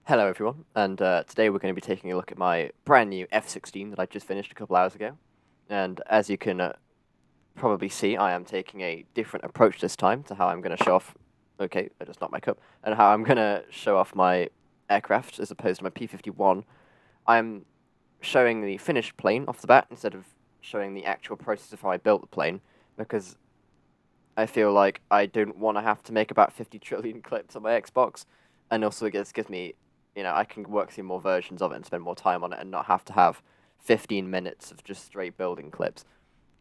Hello everyone, and today we're going to be taking a look at my brand new F-16 that I just finished a couple hours ago. And as you can probably see, I am taking a different approach this time to how I'm going to show off. Okay, I just knocked my cup. And how I'm going to show off my aircraft as opposed to my P-51. I'm showing the finished plane off the bat instead of showing the actual process of how I built the plane, because I feel like I don't want to have to make about 50 trillion clips on my Xbox, and also it gives me, I can work through more versions of it and spend more time on it and not have to have 15 minutes of just straight building clips.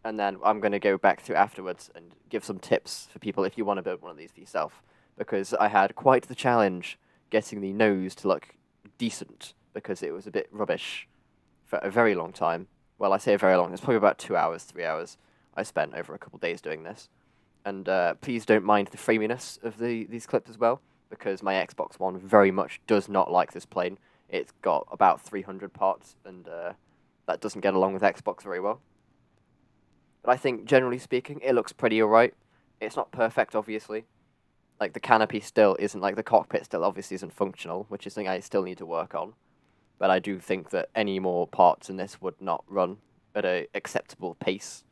And then I'm going to go back through afterwards and give some tips for people if you want to build one of these for yourself, because I had quite the challenge getting the nose to look decent, because it was a bit rubbish for a very long time. Well, I say very long, it's probably about 2 hours, 3 hours I spent over a couple of days doing this. And please don't mind the framiness of these clips as well, because my Xbox One very much does not like this plane. It's got about 300 parts, and that doesn't get along with Xbox very well. But I think, generally speaking, it looks pretty alright. It's not perfect, obviously. Like, the canopy still isn't, like, the cockpit still obviously isn't functional, which is something I still need to work on. But I do think that any more parts in this would not run at a acceptable pace.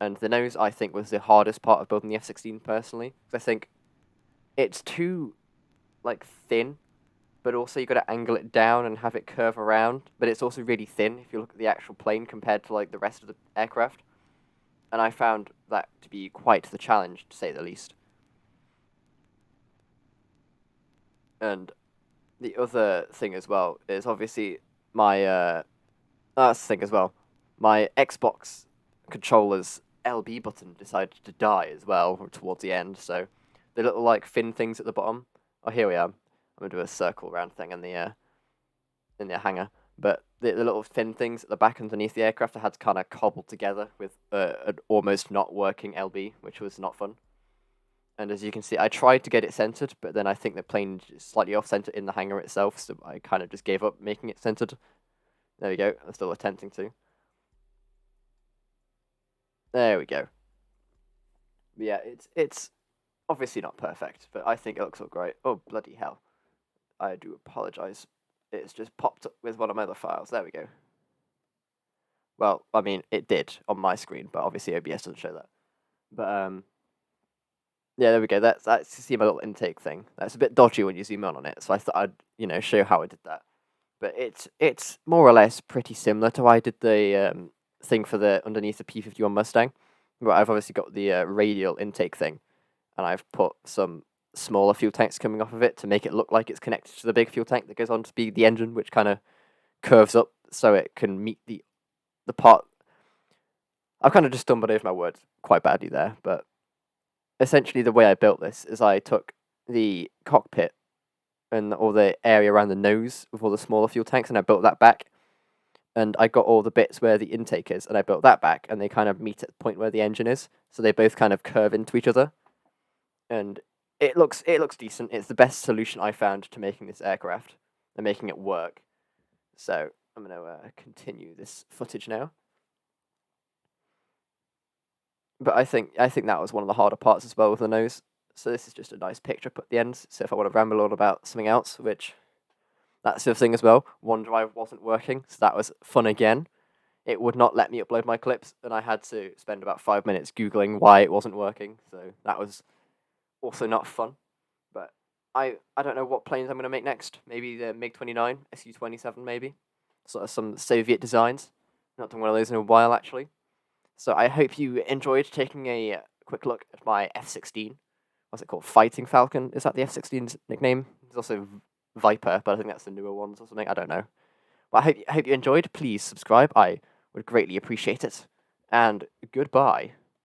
And the nose, I think, was the hardest part of building the F-16 personally. Because I think it's too, like, thin, but also you got to angle it down and have it curve around. But it's also really thin if you look at the actual plane compared to, like, the rest of the aircraft. And I found that to be quite the challenge, to say the least. And the other thing as well is obviously my, that's the thing as well. My Xbox controller's LB button decided to die as well towards the end, so the little like fin things at the bottom. Oh, here we are. I'm gonna do a circle round thing in the hangar, but the little fin things at the back underneath the aircraft I had to kind of cobble together with an almost not working LB, which was not fun. And as you can see, I tried to get it centered, but then I think the plane is slightly off center in the hangar itself, so I kind of just gave up making it centered. There we go. I'm still attempting to. There we go. But yeah, it's obviously not perfect, but I think it looks all great. Oh, bloody hell. I do apologize. It's just popped up with one of my other files. There we go. Well, I mean, it did on my screen, but obviously OBS doesn't show that. But yeah, there we go. That's see my little intake thing. That's a bit dodgy when you zoom in on it, so I thought I'd show you how I did that. But it's more or less pretty similar to how I did the thing for the underneath the P-51 Mustang. But I've obviously got the radial intake thing, and I've put some smaller fuel tanks coming off of it to make it look like it's connected to the big fuel tank that goes on to be the engine, which kind of curves up so it can meet the part. I've kind of just stumbled over my words quite badly there, but essentially the way I built this is I took the cockpit and all the area around the nose with all the smaller fuel tanks, and I built that back. And I got all the bits where the intake is, and I built that back, and they kind of meet at the point where the engine is, so they both kind of curve into each other. And it looks decent. It's the best solution I found to making this aircraft and making it work. So I'm going to continue this footage now. But I think that was one of the harder parts as well with the nose. So this is just a nice picture put at the end. So if I want to ramble on about something else, which that's the other thing as well, OneDrive wasn't working, so that was fun again. It would not let me upload my clips, and I had to spend about 5 minutes Googling why it wasn't working, so that was also not fun. But I don't know what planes I'm going to make next. Maybe the MiG-29, Su-27 maybe. Sort of some Soviet designs. Not done one of those in a while, actually. So I hope you enjoyed taking a quick look at my F-16. What's it called? Fighting Falcon? Is that the F-16's nickname? There's also Viper, but I think that's the newer ones or something. I don't know. Well, I hope you enjoyed. Please subscribe. I would greatly appreciate it. And goodbye.